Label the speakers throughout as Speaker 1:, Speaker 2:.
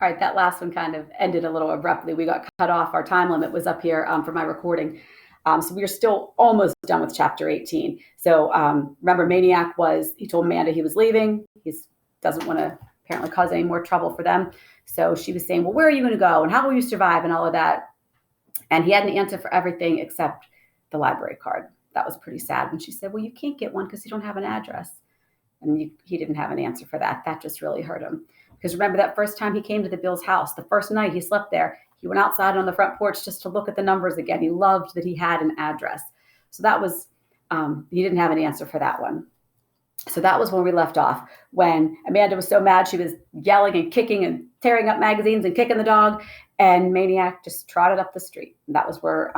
Speaker 1: All right, that last one kind of ended a little abruptly. We got cut off. Our time limit was up here for my recording. So we are still almost done with chapter 18. So remember, Maniac he told Amanda he was leaving. He doesn't want to apparently cause any more trouble for them. So she was saying, well, where are you going to go? And how will you survive? And all of that. And he had an answer for everything except the library card. That was pretty sad when she said, well, you can't get one because you don't have an address. And he didn't have an answer for that. That just really hurt him. Because remember that first time he came to the Bill's house, the first night he slept there, he went outside on the front porch just to look at the numbers again. He loved that he had an address. So that was, he didn't have an answer for that one. So that was when we left off, when Amanda was so mad she was yelling and kicking and tearing up magazines and kicking the dog, and Maniac just trotted up the street. And that was where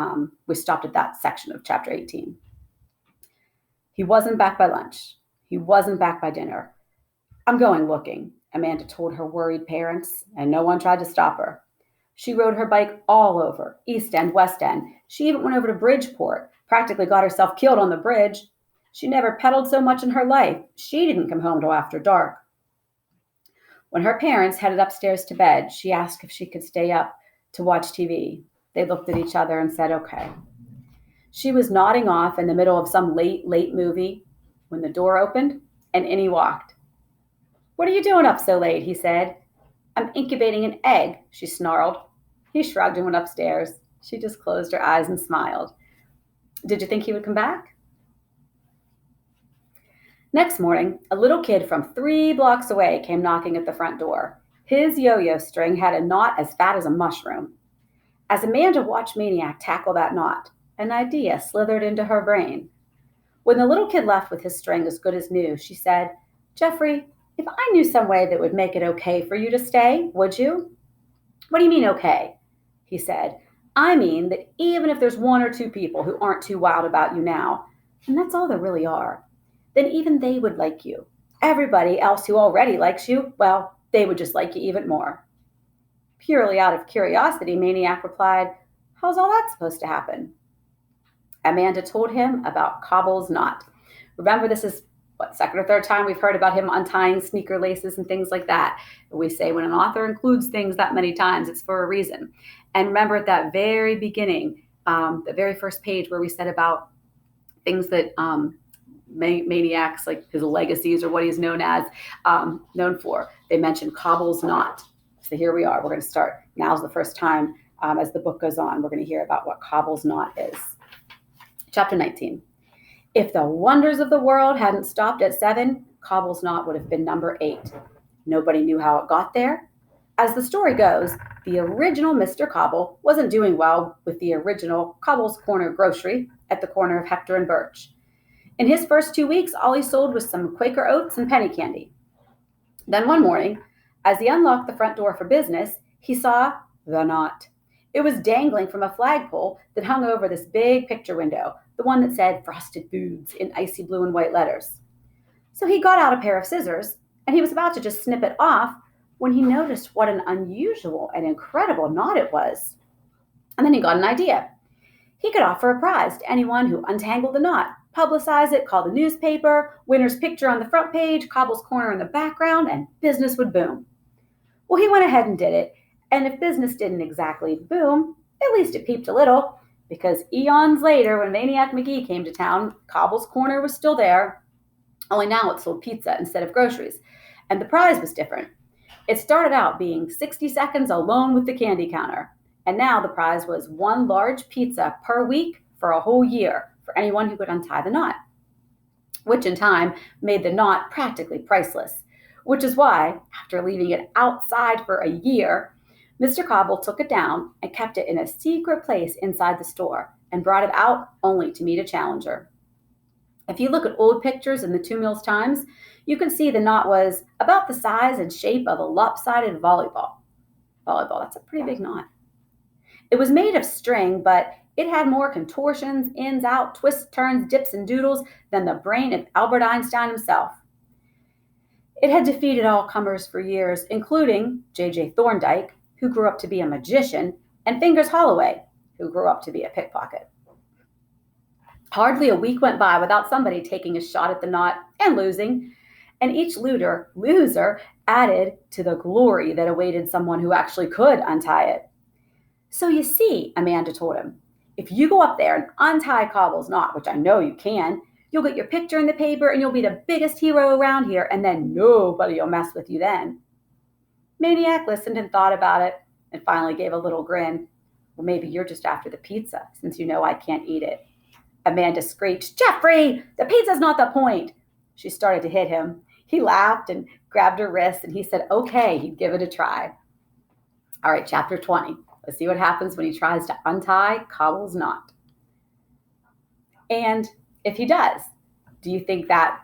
Speaker 1: we stopped at that section of chapter 18. He wasn't back by lunch. He wasn't back by dinner. I'm going looking, Amanda told her worried parents, and no one tried to stop her. She rode her bike all over, East End, West End. She even went over to Bridgeport, practically got herself killed on the bridge. She never pedaled so much in her life. She didn't come home till after dark. When her parents headed upstairs to bed, she asked if she could stay up to watch TV. They looked at each other and said, okay. She was nodding off in the middle of some late movie when the door opened and in he walked. What are you doing up so late? He said. I'm incubating an egg, she snarled. He shrugged and went upstairs. She just closed her eyes and smiled. Did you think he would come back? Next morning, a little kid from 3 blocks away came knocking at the front door. His yo-yo string had a knot as fat as a mushroom. As Amanda watched Maniac tackle that knot, an idea slithered into her brain. When the little kid left with his string as good as new, she said, Jeffrey, if I knew some way that would make it okay for you to stay, would you? What do you mean okay? He said. I mean that even if there's 1 or 2 people who aren't too wild about you now, and that's all there really are, then even they would like you. Everybody else who already likes you, well, they would just like you even more. Purely out of curiosity, Maniac replied, how's all that supposed to happen? Amanda told him about Cobble's knot. Remember, this is, second or third time we've heard about him untying sneaker laces and things like that. We say when an author includes things that many times, it's for a reason. And remember at that very beginning, the very first page where we said about things that Maniac's, like his legacies or what he's known for. They mentioned Cobble's knot. So here we are. We're going to start. Now's the first time as the book goes on, we're going to hear about what Cobble's knot is. Chapter 19. If the wonders of the world hadn't stopped at 7, Cobble's knot would have been number 8. Nobody knew how it got there. As the story goes, the original Mr. Cobble wasn't doing well with the original Cobble's Corner grocery at the corner of Hector and Birch. In his first 2 weeks, all he sold was some Quaker Oats and penny candy. Then one morning, as he unlocked the front door for business, he saw the knot. It was dangling from a flagpole that hung over this big picture window, the one that said Frosted Foods in icy blue and white letters. So he got out a pair of scissors, and he was about to just snip it off when he noticed what an unusual and incredible knot it was. And then he got an idea. He could offer a prize to anyone who untangled the knot, publicize it, call the newspaper, winner's picture on the front page, Cobble's Corner in the background, and business would boom. Well, he went ahead and did it, and if business didn't exactly boom, at least it peeped a little, because eons later, when Maniac Magee came to town, Cobble's Corner was still there, only now it sold pizza instead of groceries, and the prize was different. It started out being 60 seconds alone with the candy counter, and now the prize was 1 large pizza per week for a whole year for anyone who could untie the knot, which in time made the knot practically priceless, which is why, after leaving it outside for a year, Mr. Cobble took it down and kept it in a secret place inside the store and brought it out only to meet a challenger. If you look at old pictures in the 2 Mills Times, you can see the knot was about the size and shape of a lopsided volleyball. That's a pretty big knot. It was made of string, but it had more contortions, ins, out, twists, turns, dips, and doodles than the brain of Albert Einstein himself. It had defeated all comers for years, including J.J. Thorndike, who grew up to be a magician, and Fingers Holloway, who grew up to be a pickpocket. Hardly a week went by without somebody taking a shot at the knot and losing, and each loser added to the glory that awaited someone who actually could untie it. So you see, Amanda told him, if you go up there and untie Cobble's knot, which I know you can, you'll get your picture in the paper and you'll be the biggest hero around here, and then nobody will mess with you then. Maniac listened and thought about it and finally gave a little grin. Well, maybe you're just after the pizza, since you know I can't eat it. Amanda screeched, Jeffrey, the pizza's not the point. She started to hit him. He laughed and grabbed her wrist, and he said, okay, he'd give it a try. All right, chapter 20. Let's see what happens when he tries to untie Cobble's knot. And if he does, do you think that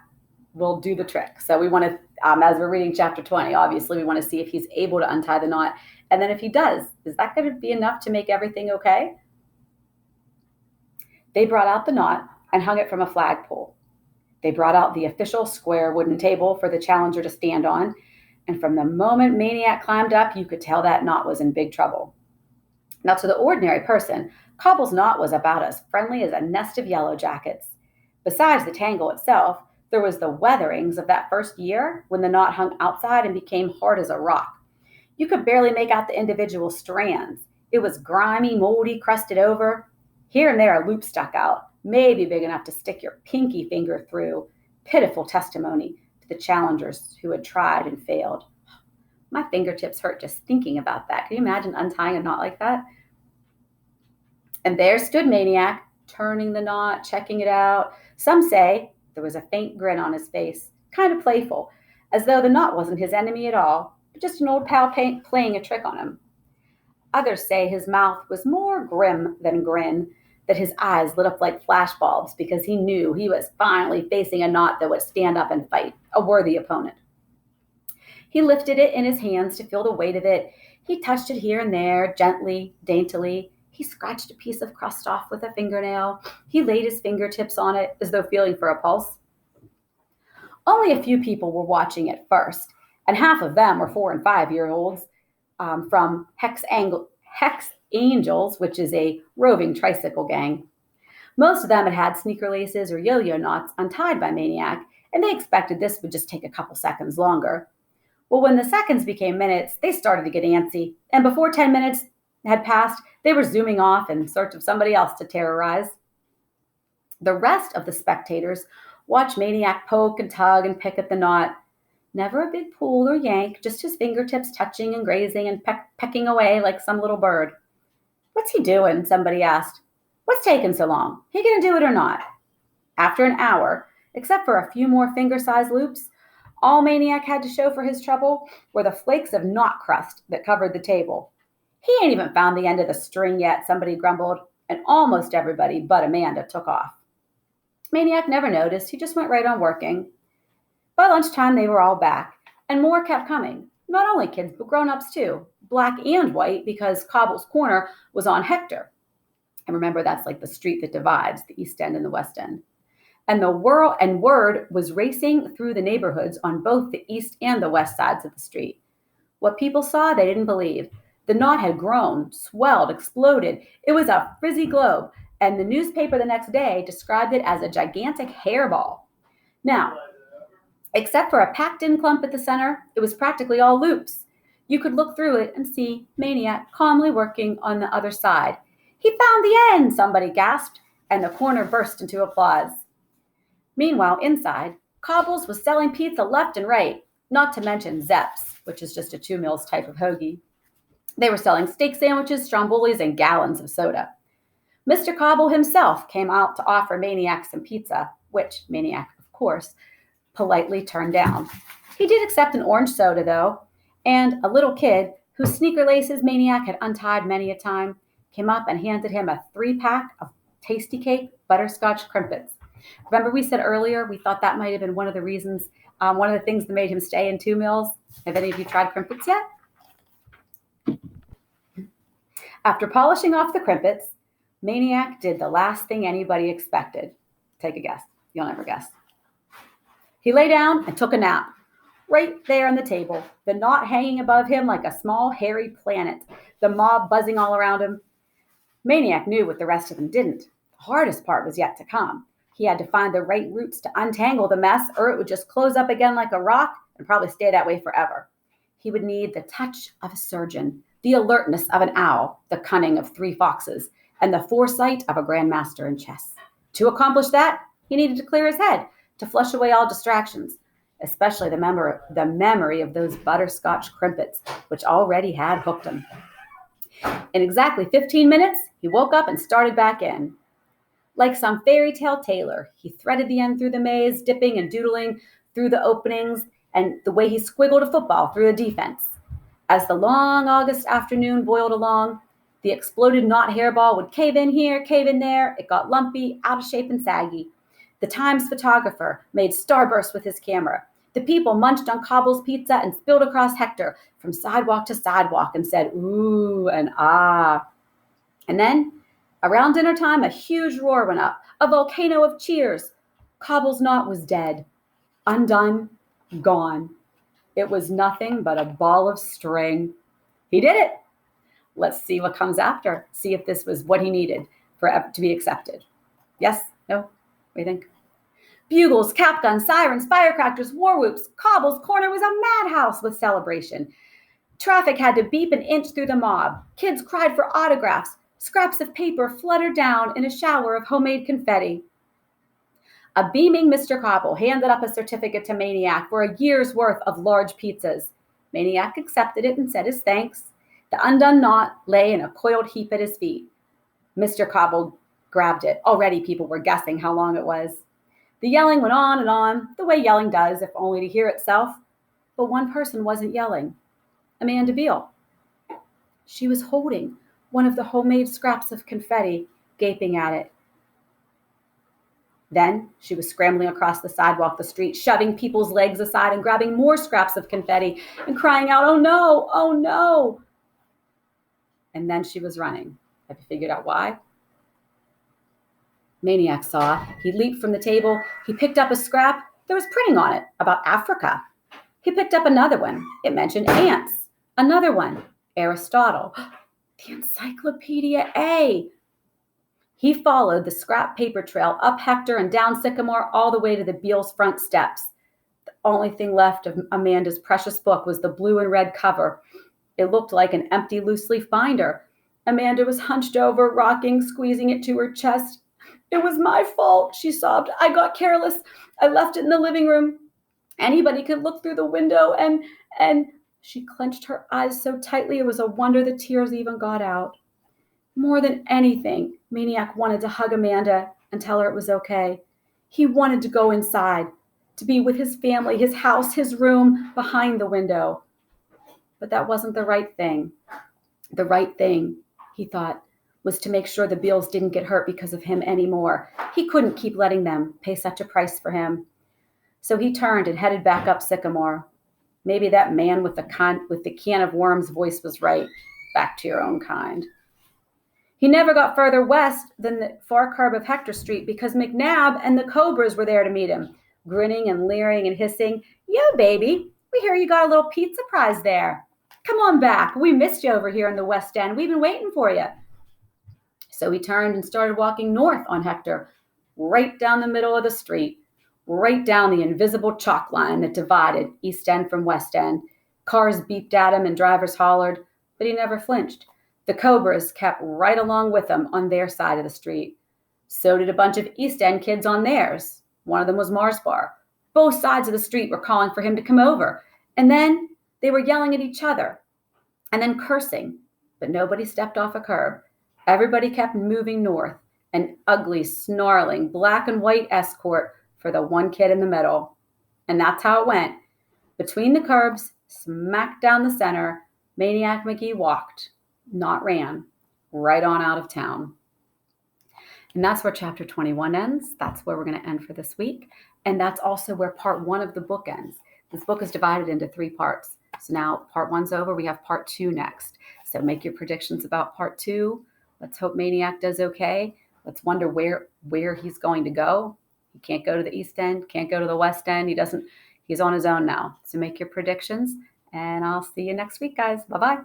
Speaker 1: will do the trick? So we want to, as we're reading chapter 20, obviously we want to see if he's able to untie the knot. And then if he does, is that going to be enough to make everything okay? They brought out the knot and hung it from a flagpole. They brought out the official square wooden table for the challenger to stand on. And from the moment Maniac climbed up, you could tell that knot was in big trouble. Now, to the ordinary person, Cobble's knot was about as friendly as a nest of yellow jackets. Besides the tangle itself, there was the weatherings of that first year when the knot hung outside and became hard as a rock. You could barely make out the individual strands. It was grimy, moldy, crusted over. Here and there a loop stuck out, maybe big enough to stick your pinky finger through. Pitiful testimony to the challengers who had tried and failed. My fingertips hurt just thinking about that. Can you imagine untying a knot like that? And there stood Maniac, turning the knot, checking it out. Some say there was a faint grin on his face, kind of playful, as though the knot wasn't his enemy at all, but just an old pal playing a trick on him. Others say his mouth was more grim than grin, that his eyes lit up like flashbulbs because he knew he was finally facing a knot that would stand up and fight, a worthy opponent. He lifted it in his hands to feel the weight of it. He touched it here and there, gently, daintily. He scratched a piece of crust off with a fingernail. He laid his fingertips on it as though feeling for a pulse. Only a few people were watching at first, and half of them were 4- and 5-year-olds from Hex Angels, which is a roving tricycle gang. Most of them had sneaker laces or yo-yo knots untied by Maniac, and they expected this would just take a couple seconds longer. Well, when the seconds became minutes, they started to get antsy, and before 10 minutes had passed, they were zooming off in search of somebody else to terrorize. The rest of the spectators watched Maniac poke and tug and pick at the knot. Never a big pull or yank, just his fingertips touching and grazing and pecking away like some little bird. What's he doing? Somebody asked. What's taking so long? He gonna do it or not? After an hour, except for a few more finger-sized loops, all Maniac had to show for his trouble were the flakes of knot crust that covered the table. He ain't even found the end of the string yet, somebody grumbled, and almost everybody but Amanda took off. Maniac never noticed. He just went right on working. By lunchtime, they were all back, and more kept coming. Not only kids, but grown-ups too, black and white, because Cobble's Corner was on Hector. And remember, that's like the street that divides the East End and the West End. And word was racing through the neighborhoods on both the east and the west sides of the street. What people saw, they didn't believe. The knot had grown, swelled, exploded. It was a frizzy globe, and the newspaper the next day described it as a gigantic hairball. Now, except for a packed-in clump at the center, it was practically all loops. You could look through it and see Maniac calmly working on the other side. He found the end, somebody gasped, and the corner burst into applause. Meanwhile, inside, Cobbles was selling pizza left and right, not to mention Zeps, which is just a 2 meals type of hoagie. They were selling steak sandwiches, strombolis, and gallons of soda. Mr. Cobble himself came out to offer Maniac some pizza, which Maniac, of course, politely turned down. He did accept an orange soda, though, and a little kid, whose sneaker laces Maniac had untied many a time, came up and handed him a 3-pack of Tasty Cake butterscotch crimpets. Remember we said earlier we thought that might have been one of the reasons, one of the things that made him stay in 2 meals? Have any of you tried crimpets yet? After polishing off the crimpets, Maniac did the last thing anybody expected. Take a guess. You'll never guess. He lay down and took a nap, right there on the table, the knot hanging above him like a small hairy planet, the mob buzzing all around him. Maniac knew what the rest of them didn't. The hardest part was yet to come. He had to find the right roots to untangle the mess, or it would just close up again like a rock and probably stay that way forever. He would need the touch of a surgeon, the alertness of an owl, the cunning of 3 foxes, and the foresight of a grandmaster in chess. To accomplish that, he needed to clear his head, to flush away all distractions, especially the memory of those butterscotch crimpets, which already had hooked him. In exactly 15 minutes, he woke up and started back in. Like some fairy tale tailor, he threaded the end through the maze, dipping and doodling through the openings, and the way he squiggled a football through a defense. As the long August afternoon boiled along, the exploded knot hairball would cave in here, cave in there. It got lumpy, out of shape, and saggy. The Times photographer made starbursts with his camera. The people munched on Cobble's pizza and spilled across Hector from sidewalk to sidewalk and said, ooh and ah. And then, around dinner time, a huge roar went up, a volcano of cheers. Cobble's knot was dead, undone, gone. It was nothing but a ball of string. He did it. Let's see what comes after. See if this was what he needed to be accepted. Yes? No? What do you think? Bugles, cap guns, sirens, firecrackers, war whoops. Cobble's corner was a madhouse with celebration. Traffic had to beep and inch through the mob. Kids cried for autographs. Scraps of paper fluttered down in a shower of homemade confetti. A beaming Mr. Cobble handed up a certificate to Maniac for a year's worth of large pizzas. Maniac accepted it and said his thanks. The undone knot lay in a coiled heap at his feet. Mr. Cobble grabbed it. Already people were guessing how long it was. The yelling went on, the way yelling does, if only to hear itself. But one person wasn't yelling. Amanda Beale. She was holding one of the homemade scraps of confetti, gaping at it. Then she was scrambling across the sidewalk, the street, shoving people's legs aside and grabbing more scraps of confetti and crying out, oh no, oh no. And then she was running. Have you figured out why? Maniac saw. He leaped from the table. He picked up a scrap. There was printing on it about Africa. He picked up another one. It mentioned ants. Another one, Aristotle. The Encyclopedia A. He followed the scrap paper trail up Hector and down Sycamore all the way to the Beals' front steps. The only thing left of Amanda's precious book was the blue and red cover. It looked like an empty loose-leaf binder. Amanda was hunched over, rocking, squeezing it to her chest. It was my fault, she sobbed. I got careless. I left it in the living room. Anybody could look through the window and she clenched her eyes so tightly it was a wonder the tears even got out. More than anything, Maniac wanted to hug Amanda and tell her it was okay. He wanted to go inside, to be with his family, his house, his room, behind the window. But that wasn't the right thing. The right thing, he thought, was to make sure the Beals didn't get hurt because of him anymore. He couldn't keep letting them pay such a price for him. So he turned and headed back up Sycamore. Maybe that man with the can of worms voice was right. Back to your own kind. He never got further west than the far curb of Hector Street because McNabb and the Cobras were there to meet him, grinning and leering and hissing, "Yo, baby, we hear you got a little pizza prize there. Come on back. We missed you over here in the West End. We've been waiting for you." So he turned and started walking north on Hector, right down the middle of the street, right down the invisible chalk line that divided East End from West End. Cars beeped at him and drivers hollered, but he never flinched. The Cobras kept right along with him on their side of the street. So did a bunch of East End kids on theirs. One of them was Mars Bar. Both sides of the street were calling for him to come over. And then they were yelling at each other and then cursing, but nobody stepped off a curb. Everybody kept moving north, an ugly, snarling, black and white escort for the one kid in the middle. And that's how it went. Between the curbs, smack down the center, Maniac Magee walked, not ran, right on out of town. And that's where chapter 21 ends. That's where we're going to end for this week. And that's also where part 1 of the book ends. This book is divided into 3 parts. So now part 1's over. We have part 2 next. So make your predictions about part 2. Let's hope Maniac does okay. Let's wonder where he's going to go. He can't go to the East End, can't go to the West End. He's on his own now. So make your predictions, and I'll see you next week, guys. Bye-bye.